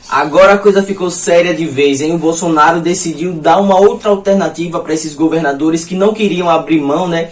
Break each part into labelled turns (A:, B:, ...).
A: Agora a coisa ficou séria de vez, hein? O Bolsonaro decidiu dar uma outra alternativa para esses governadores que não queriam abrir mão, né,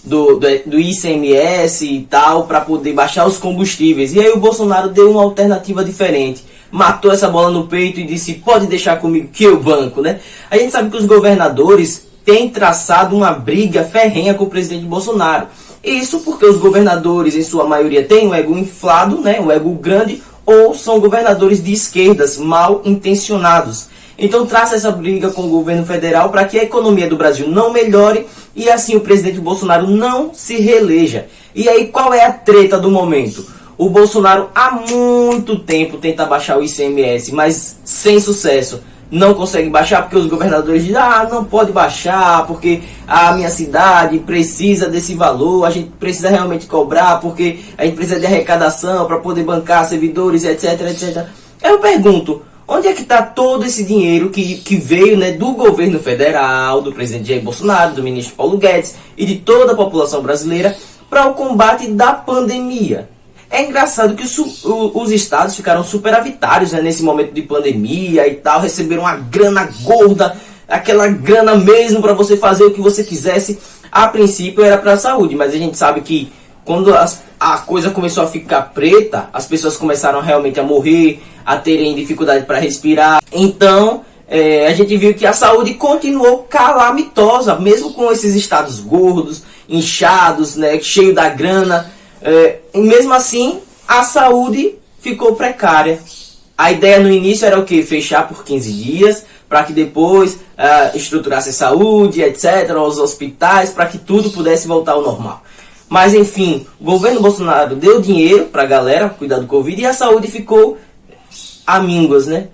A: do ICMS e tal, para poder baixar os combustíveis. E aí o Bolsonaro deu uma alternativa diferente. Matou essa bola no peito e disse, pode deixar comigo que eu banco, né? A gente sabe que os governadores têm traçado uma briga ferrenha com o presidente Bolsonaro. Isso porque os governadores, em sua maioria, têm um ego inflado, né, um ego grande, ou são governadores de esquerdas mal intencionados. Então traça essa briga com o governo federal para que a economia do Brasil não melhore e assim o presidente Bolsonaro não se reeleja. E aí qual é a treta do momento? O Bolsonaro há muito tempo tenta baixar o ICMS, mas sem sucesso. Não consegue baixar porque os governadores dizem, não pode baixar porque a minha cidade precisa desse valor, a gente precisa realmente cobrar porque a gente precisa de arrecadação para poder bancar servidores, etc, etc. Eu pergunto, onde é que está todo esse dinheiro que veio, né, do governo federal, do presidente Jair Bolsonaro, do ministro Paulo Guedes e de toda a população brasileira para o combate da pandemia? É engraçado que os estados ficaram superavitários, né, nesse momento de pandemia e tal, receberam uma grana gorda, aquela grana mesmo para você fazer o que você quisesse. A princípio era para a saúde, mas a gente sabe que quando a coisa começou a ficar preta, as pessoas começaram realmente a morrer, a terem dificuldade para respirar. Então a gente viu que a saúde continuou calamitosa, mesmo com esses estados gordos, inchados, né, cheio da grana. E mesmo assim, a saúde ficou precária. A ideia no início era o quê? Fechar por 15 dias, para que depois estruturasse a saúde, etc., os hospitais, para que tudo pudesse voltar ao normal. Mas enfim, o governo Bolsonaro deu dinheiro para a galera cuidar do Covid e a saúde ficou a mínguas, né?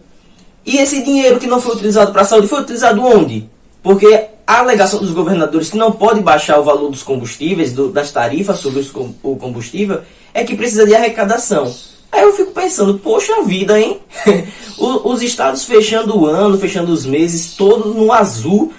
A: E esse dinheiro que não foi utilizado para a saúde foi utilizado onde? Porque a alegação dos governadores que não pode baixar o valor dos combustíveis, das tarifas sobre o combustível, é que precisa de arrecadação. Aí eu fico pensando, poxa vida, hein? Os estados fechando o ano, fechando os meses, todos no azul,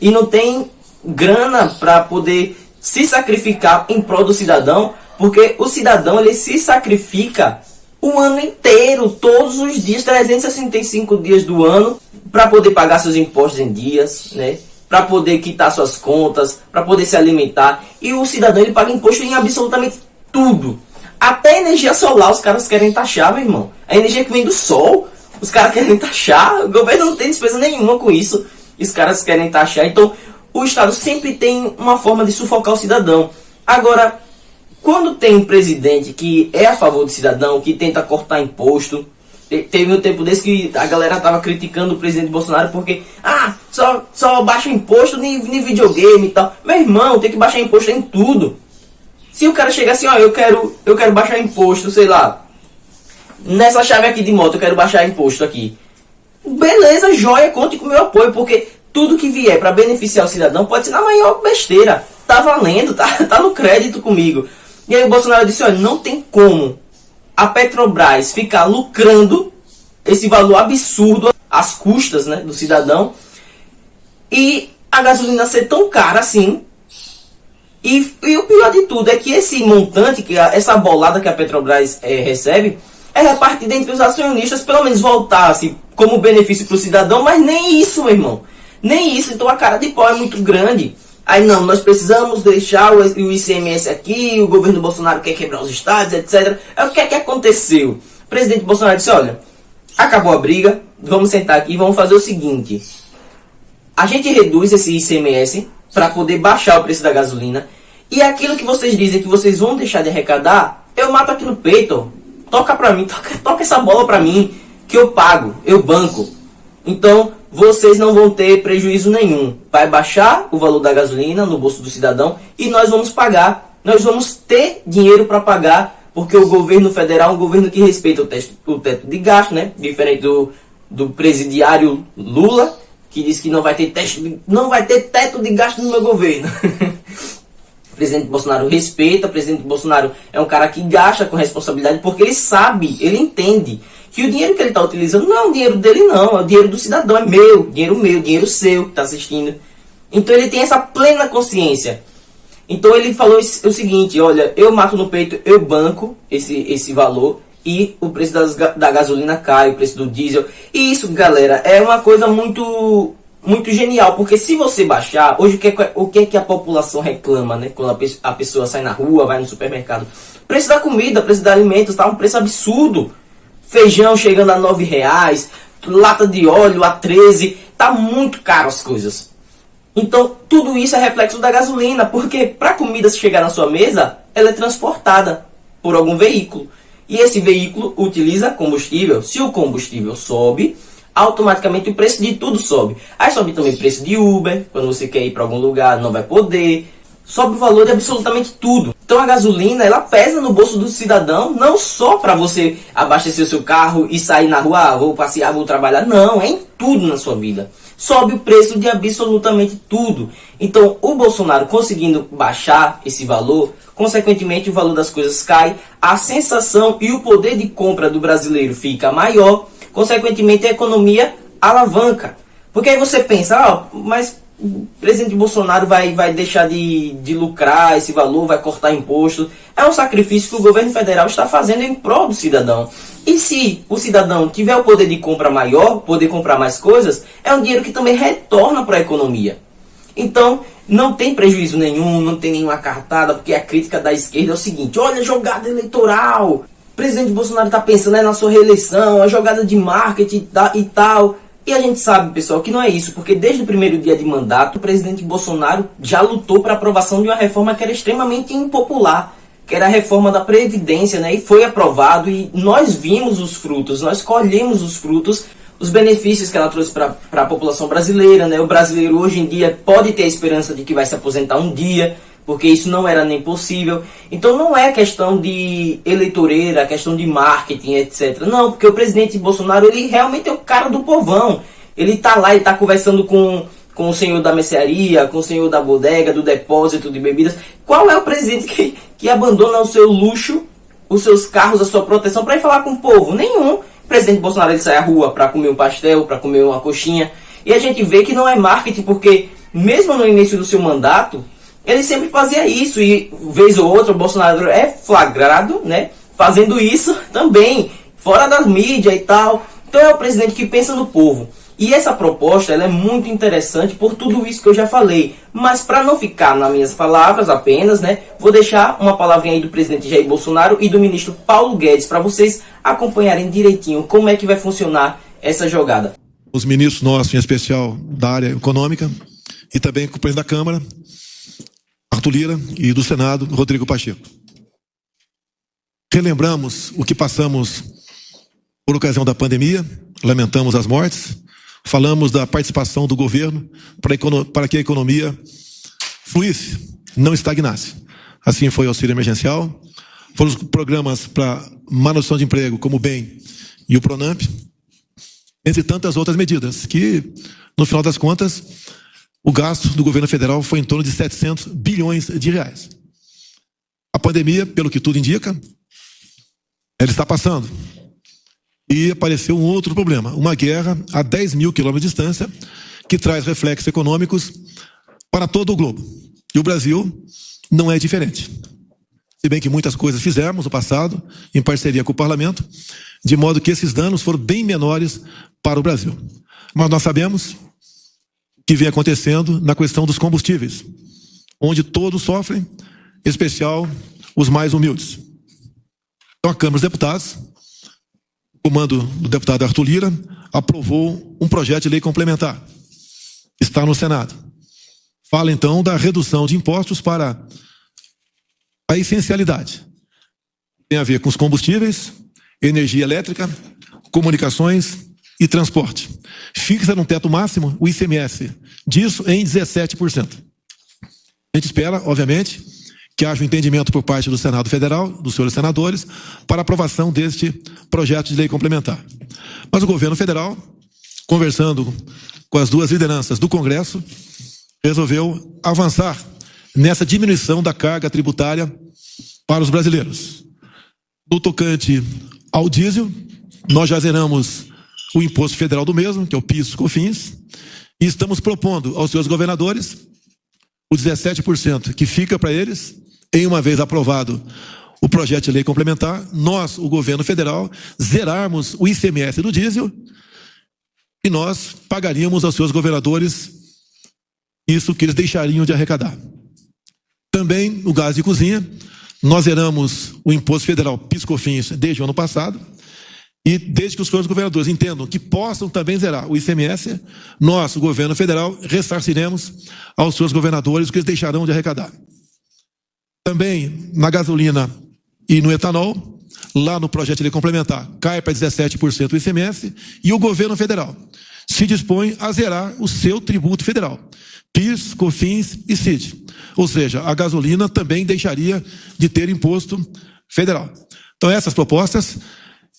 A: e não tem grana para poder se sacrificar em prol do cidadão, porque o cidadão ele se sacrifica o ano inteiro, todos os dias, 365 dias do ano, para poder pagar seus impostos em dias, né? Para poder quitar suas contas, para poder se alimentar. E o cidadão ele paga imposto em absolutamente tudo. Até a energia solar os caras querem taxar, meu irmão. A energia que vem do sol, os caras querem taxar. O governo não tem despesa nenhuma com isso. E os caras querem taxar. Então, o Estado sempre tem uma forma de sufocar o cidadão. Agora, quando tem um presidente que é a favor do cidadão, que tenta cortar imposto... Teve um tempo desse que a galera tava criticando o presidente Bolsonaro porque só baixa imposto em videogame e tal. Meu irmão, tem que baixar imposto em tudo. Se o cara chegar assim, eu quero baixar imposto, sei lá, nessa chave aqui de moto, eu quero baixar imposto aqui. Beleza, joia, conte com o meu apoio, porque tudo que vier para beneficiar o cidadão pode ser na maior besteira. Tá valendo, tá no crédito comigo. E aí o Bolsonaro disse, não tem como a Petrobras ficar lucrando esse valor absurdo às custas, né, do cidadão e a gasolina ser tão cara assim. E o pior de tudo é que esse montante, essa bolada que a Petrobras recebe, é repartida entre os acionistas, pelo menos voltasse como benefício para o cidadão, mas nem isso, meu irmão. Nem isso. Então a cara de pau é muito grande. Aí não, nós precisamos deixar o ICMS aqui, o governo Bolsonaro quer quebrar os estados, etc. O que é que aconteceu? O presidente Bolsonaro disse, olha, acabou a briga, vamos sentar aqui e vamos fazer o seguinte. A gente reduz esse ICMS para poder baixar o preço da gasolina. E aquilo que vocês dizem que vocês vão deixar de arrecadar, eu mato aqui no peito. Toca pra mim, toca essa bola pra mim, que eu pago, eu banco. Então, vocês não vão ter prejuízo nenhum. Vai baixar o valor da gasolina no bolso do cidadão e nós vamos pagar. Nós vamos ter dinheiro para pagar, porque o governo federal é um governo que respeita o teto de gasto, né? Diferente do presidiário Lula, que diz que não vai ter teto de gasto no meu governo. O presidente Bolsonaro respeita, o presidente Bolsonaro é um cara que gasta com responsabilidade, porque ele sabe, ele entende que o dinheiro que ele está utilizando não é o dinheiro dele não, é o dinheiro do cidadão, é meu, dinheiro seu que está assistindo. Então ele tem essa plena consciência. Então ele falou o seguinte, olha, eu mato no peito, eu banco esse valor, e o preço da gasolina cai, o preço do diesel. E isso, galera, é uma coisa muito genial, porque se você baixar, hoje o que é que a população reclama, né? Quando a pessoa sai na rua, vai no supermercado. Preço da comida, preço dos alimentos, tá um preço absurdo. Feijão chegando a R$ 9, lata de óleo a 13, tá muito caro as coisas. Então, tudo isso é reflexo da gasolina, porque para a comida chegar na sua mesa, ela é transportada por algum veículo. E esse veículo utiliza combustível. Se o combustível sobe, automaticamente o preço de tudo sobe. Aí sobe também o preço de Uber, quando você quer ir para algum lugar, não vai poder. Sobe o valor de absolutamente tudo. Então a gasolina, ela pesa no bolso do cidadão, não só para você abastecer o seu carro e sair na rua, vou passear, vou trabalhar. Não, é em tudo na sua vida. Sobe o preço de absolutamente tudo. Então o Bolsonaro conseguindo baixar esse valor, consequentemente o valor das coisas cai, a sensação e o poder de compra do brasileiro fica maior, consequentemente a economia alavanca. Porque aí você pensa, mas o presidente Bolsonaro vai deixar de lucrar esse valor, vai cortar imposto. É um sacrifício que o governo federal está fazendo em prol do cidadão. E se o cidadão tiver o poder de compra maior, poder comprar mais coisas, é um dinheiro que também retorna para a economia. Então, não tem prejuízo nenhum, não tem nenhuma cartada, porque a crítica da esquerda é o seguinte: olha, jogada eleitoral, o presidente Bolsonaro está pensando na sua reeleição, a jogada de marketing e tal. E a gente sabe, pessoal, que não é isso, porque desde o primeiro dia de mandato, o presidente Bolsonaro já lutou para a aprovação de uma reforma que era extremamente impopular, que era a reforma da Previdência, né? E foi aprovado, e nós vimos os frutos, nós colhemos os frutos, os benefícios que ela trouxe para a população brasileira, né? O brasileiro hoje em dia pode ter a esperança de que vai se aposentar um dia, porque isso não era nem possível. Então não é questão de eleitoreira, questão de marketing, etc. Não, porque o presidente Bolsonaro, ele realmente é o cara do povão. Ele tá lá, ele tá conversando com o senhor da mercearia, com o senhor da bodega, do depósito de bebidas. Qual é o presidente que abandona o seu luxo, os seus carros, a sua proteção para ir falar com o povo? Nenhum. O presidente Bolsonaro, ele sai à rua para comer um pastel, para comer uma coxinha. E a gente vê que não é marketing, porque mesmo no início do seu mandato, ele sempre fazia isso, e vez ou outra o Bolsonaro é flagrado, né, fazendo isso também, fora das mídias e tal. Então é o presidente que pensa no povo. E essa proposta, ela é muito interessante por tudo isso que eu já falei. Mas para não ficar nas minhas palavras apenas, né, vou deixar uma palavrinha aí do presidente Jair Bolsonaro e do ministro Paulo Guedes para vocês acompanharem direitinho como é que vai funcionar essa jogada.
B: Os ministros nossos, em especial da área econômica, e também com o presidente da Câmara, Arthur Lira, e do Senado, Rodrigo Pacheco. Relembramos o que passamos por ocasião da pandemia, lamentamos as mortes, falamos da participação do governo para que a economia fluísse, não estagnasse. Assim foi o auxílio emergencial, foram os programas para manutenção de emprego, como o BEM e o PRONAMP, entre tantas outras medidas, que, no final das contas, o gasto do governo federal foi em torno de 700 bilhões de reais. A pandemia, pelo que tudo indica, ela está passando. E apareceu um outro problema, uma guerra a 10 mil quilômetros de distância, que traz reflexos econômicos para todo o globo. E o Brasil não é diferente. Se bem que muitas coisas fizemos no passado, em parceria com o parlamento, de modo que esses danos foram bem menores para o Brasil. Mas nós sabemos que vem acontecendo na questão dos combustíveis, onde todos sofrem, em especial os mais humildes. Então a Câmara dos Deputados, o comando do deputado Arthur Lira, aprovou um projeto de lei complementar. Está no Senado. Fala então da redução de impostos para a essencialidade. Tem a ver com os combustíveis, energia elétrica, comunicações e transporte. Fixa num teto máximo o ICMS disso em 17%. A gente espera, obviamente, que haja um entendimento por parte do Senado Federal, dos senhores senadores, para aprovação deste projeto de lei complementar. Mas o governo federal, conversando com as duas lideranças do Congresso, resolveu avançar nessa diminuição da carga tributária para os brasileiros. No tocante ao diesel, nós já zeramos o imposto federal do mesmo, que é o PIS/COFINS, e estamos propondo aos seus governadores o 17% que fica para eles, em uma vez aprovado o projeto de lei complementar, nós, o governo federal, zerarmos o ICMS do diesel e nós pagaríamos aos seus governadores isso que eles deixariam de arrecadar. Também o gás de cozinha, nós zeramos o imposto federal PIS/COFINS desde o ano passado e desde que os senhores governadores entendam que possam também zerar o ICMS, nós, o governo federal, ressarciremos aos seus governadores o que eles deixarão de arrecadar. Também na gasolina e no etanol, lá no projeto de lei complementar, cai para 17% o ICMS e o governo federal se dispõe a zerar o seu tributo federal, PIS, COFINS e CID. Ou seja, a gasolina também deixaria de ter imposto federal. Então essas propostas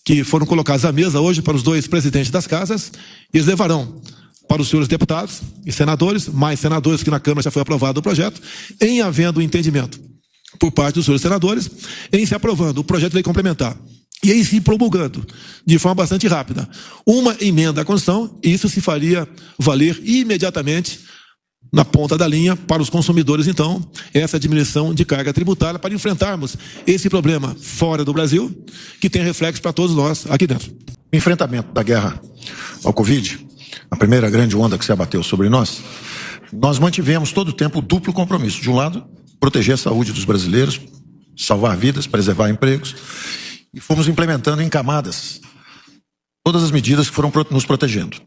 B: que foram colocadas à mesa hoje para os dois presidentes das casas, eles levarão para os senhores deputados e senadores, mais senadores que na Câmara já foi aprovado o projeto, em havendo entendimento por parte dos senhores senadores, em se aprovando o projeto de lei complementar e em se promulgando de forma bastante rápida uma emenda à Constituição, isso se faria valer imediatamente na ponta da linha para os consumidores, então, essa diminuição de carga tributária para enfrentarmos esse problema fora do Brasil, que tem reflexo para todos nós aqui dentro.
C: O enfrentamento da guerra ao Covid, a primeira grande onda que se abateu sobre nós mantivemos todo o tempo o duplo compromisso. De um lado, proteger a saúde dos brasileiros, salvar vidas, preservar empregos, e fomos implementando em camadas todas as medidas que foram nos protegendo.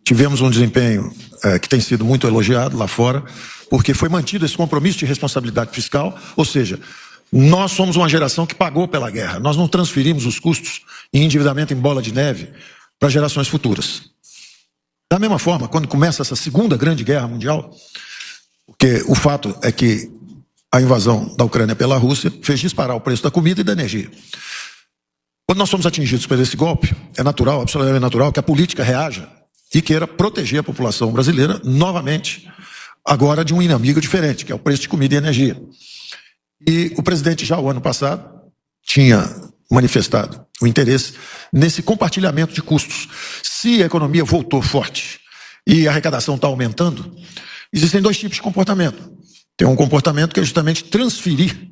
C: Tivemos um desempenho que tem sido muito elogiado lá fora, porque foi mantido esse compromisso de responsabilidade fiscal, ou seja, nós somos uma geração que pagou pela guerra, nós não transferimos os custos e endividamento em bola de neve para gerações futuras. Da mesma forma, quando começa essa segunda grande guerra mundial, porque o fato é que a invasão da Ucrânia pela Rússia fez disparar o preço da comida e da energia. Quando nós somos atingidos por esse golpe, é natural, absolutamente natural, que a política reaja e queira proteger a população brasileira, novamente, agora de um inimigo diferente, que é o preço de comida e energia. E o presidente já o ano passado tinha manifestado o interesse nesse compartilhamento de custos. Se a economia voltou forte e a arrecadação está aumentando, existem dois tipos de comportamento. Tem um comportamento que é justamente transferir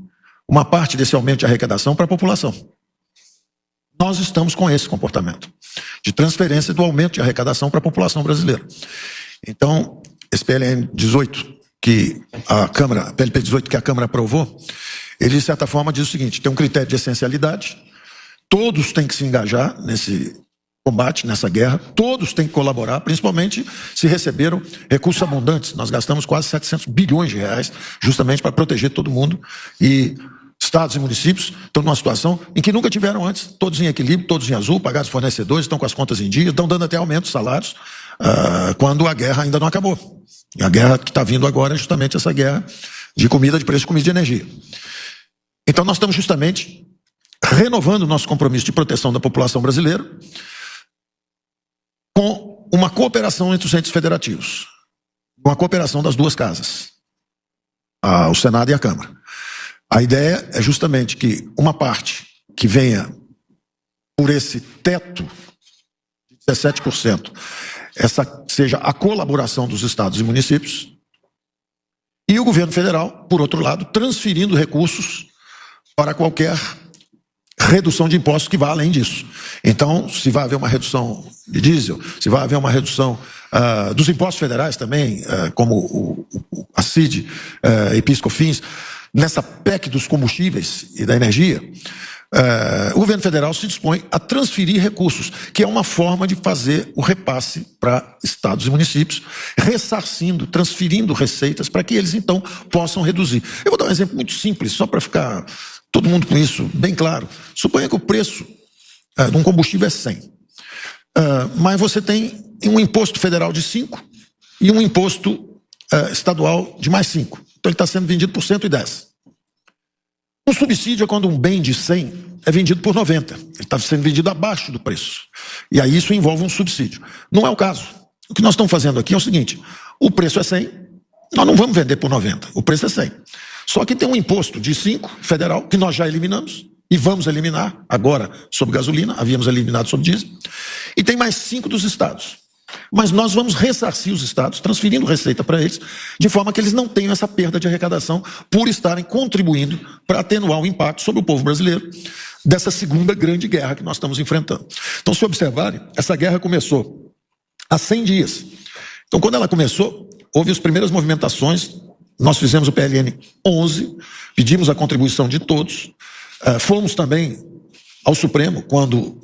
C: uma parte desse aumento de arrecadação para a população. Nós estamos com esse comportamento de transferência do aumento de arrecadação para a população brasileira. Então, esse PLN 18 que a Câmara, PLP 18 que a Câmara aprovou, ele de certa forma diz o seguinte: tem um critério de essencialidade, todos têm que se engajar nesse combate, nessa guerra, todos têm que colaborar, principalmente se receberam recursos abundantes. Nós gastamos quase 700 bilhões de reais justamente para proteger todo mundo, e estados e municípios estão numa situação em que nunca tiveram antes, todos em equilíbrio, todos em azul, pagados fornecedores, estão com as contas em dia, estão dando até aumento de salários, quando a guerra ainda não acabou. E a guerra que está vindo agora é justamente essa guerra de comida, de preço de comida e de energia. Então nós estamos justamente renovando o nosso compromisso de proteção da população brasileira com uma cooperação entre os entes federativos, uma cooperação das duas casas, o Senado e a Câmara. A ideia é justamente que uma parte que venha por esse teto de 17%, essa seja a colaboração dos estados e municípios, e o governo federal, por outro lado, transferindo recursos para qualquer redução de impostos que vá além disso. Então, se vai haver uma redução de diesel, se vai haver uma redução dos impostos federais também, como a CID e PIS/COFINS, nessa PEC dos combustíveis e da energia, o governo federal se dispõe a transferir recursos, que é uma forma de fazer o repasse para estados e municípios, ressarcindo, transferindo receitas para que eles então possam reduzir. Eu vou dar um exemplo muito simples, só para ficar todo mundo com isso bem claro. Suponha que o preço de um combustível é 100, mas você tem um imposto federal de 5 e um imposto estadual de mais 5. Então ele está sendo vendido por 110. Um subsídio é quando um bem de 100 é vendido por 90. Ele está sendo vendido abaixo do preço. E aí isso envolve um subsídio. Não é o caso. O que nós estamos fazendo aqui é o seguinte: o preço é 100, nós não vamos vender por 90. O preço é 100. Só que tem um imposto de 5 federal, que nós já eliminamos, e vamos eliminar agora sobre gasolina, havíamos eliminado sobre diesel, e tem mais 5 dos estados. Mas nós vamos ressarcir os estados, transferindo receita para eles, de forma que eles não tenham essa perda de arrecadação por estarem contribuindo para atenuar o impacto sobre o povo brasileiro dessa segunda grande guerra que nós estamos enfrentando. Então, se observarem, essa guerra começou há 100 dias. Então, quando ela começou, houve as primeiras movimentações, nós fizemos o PLN 11, pedimos a contribuição de todos, fomos também ao Supremo quando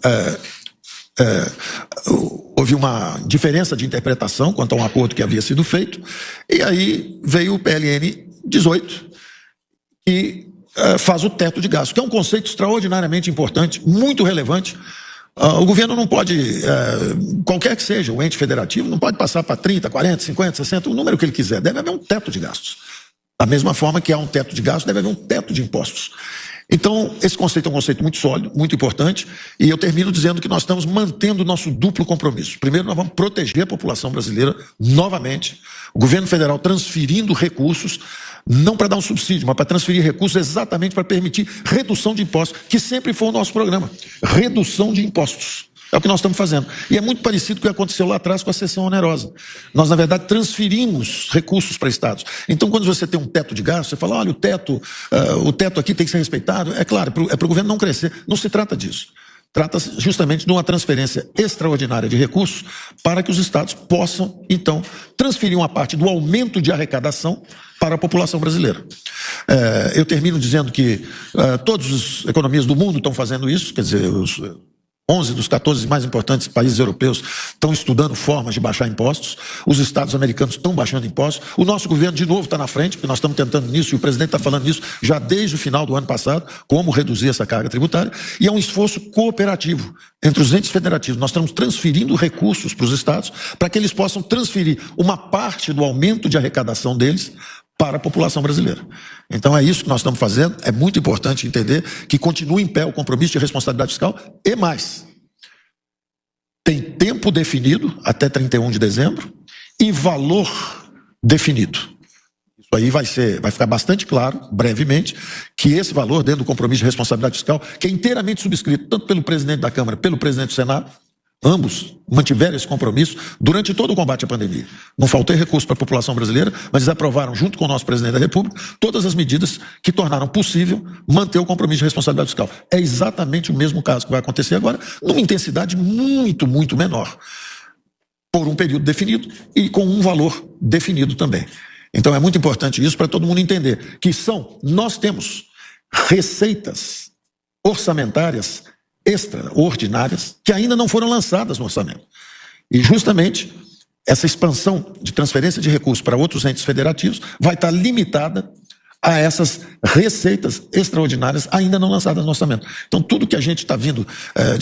C: houve uma diferença de interpretação quanto a um acordo que havia sido feito, e aí veio o PLN 18, que faz o teto de gastos, que é um conceito extraordinariamente importante, muito relevante. O governo não pode, qualquer que seja o ente federativo, não pode passar para 30, 40, 50, 60, o número que ele quiser. Deve haver um teto de gastos. Da mesma forma que há um teto de gastos, deve haver um teto de impostos. Então, esse conceito é um conceito muito sólido, muito importante, e eu termino dizendo que nós estamos mantendo o nosso duplo compromisso. Primeiro, nós vamos proteger a população brasileira novamente, o governo federal transferindo recursos, não para dar um subsídio, mas para transferir recursos exatamente para permitir redução de impostos, que sempre foi o nosso programa. Redução de impostos. É o que nós estamos fazendo. E é muito parecido com o que aconteceu lá atrás com a cessão onerosa. Nós, na verdade, transferimos recursos para estados. Então, quando você tem um teto de gasto, você fala, olha, o teto aqui tem que ser respeitado. É claro, é para o governo não crescer. Não se trata disso. Trata-se justamente de uma transferência extraordinária de recursos para que os estados possam, então, transferir uma parte do aumento de arrecadação para a população brasileira. Eu termino dizendo que todas as economias do mundo estão fazendo isso, quer dizer, os 11 dos 14 mais importantes países europeus estão estudando formas de baixar impostos, os estados americanos estão baixando impostos, o nosso governo de novo está na frente, porque nós estamos tentando nisso, e o presidente está falando nisso já desde o final do ano passado, como reduzir essa carga tributária, e é um esforço cooperativo entre os entes federativos. Nós estamos transferindo recursos para os estados para que eles possam transferir uma parte do aumento de arrecadação deles para a população brasileira. Então é isso que nós estamos fazendo, é muito importante entender que continua em pé o compromisso de responsabilidade fiscal e mais. Tem tempo definido, até 31 de dezembro, e valor definido. Isso aí vai ficar bastante claro, brevemente, que esse valor, dentro do compromisso de responsabilidade fiscal, que é inteiramente subscrito, tanto pelo presidente da Câmara, pelo presidente do Senado, ambos mantiveram esse compromisso durante todo o combate à pandemia. Não faltou recurso para a população brasileira, mas eles aprovaram, junto com o nosso presidente da República, todas as medidas que tornaram possível manter o compromisso de responsabilidade fiscal. É exatamente o mesmo caso que vai acontecer agora, numa intensidade muito, muito menor, por um período definido e com um valor definido também. Então é muito importante isso para todo mundo entender que nós temos receitas orçamentárias extraordinárias que ainda não foram lançadas no orçamento. E justamente essa expansão de transferência de recursos para outros entes federativos vai estar limitada a essas receitas extraordinárias ainda não lançadas no orçamento. Então tudo que a gente está vindo,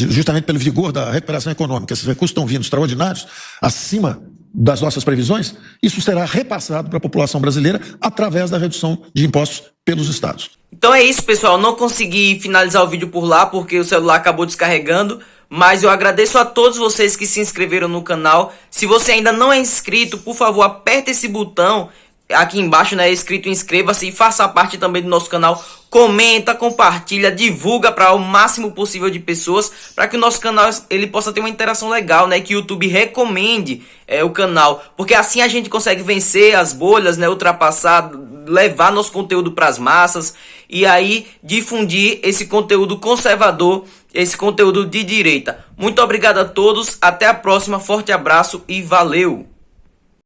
C: justamente pelo vigor da recuperação econômica, esses recursos estão vindo extraordinários, acima das nossas previsões, isso será repassado para a população brasileira através da redução de impostos pelos estados.
A: Então é isso, pessoal. Não consegui finalizar o vídeo por lá porque o celular acabou descarregando, mas eu agradeço a todos vocês que se inscreveram no canal. Se você ainda não é inscrito, por favor, aperte esse botão aqui embaixo, né, escrito inscreva-se e faça parte também do nosso canal. Comenta, compartilha, divulga para o máximo possível de pessoas, para que o nosso canal ele possa ter uma interação legal, né, que o YouTube recomende o canal, porque assim a gente consegue vencer as bolhas, né, ultrapassar, levar nosso conteúdo para as massas e aí difundir esse conteúdo conservador, esse conteúdo de direita. Muito obrigado a todos, até a próxima, forte abraço e valeu!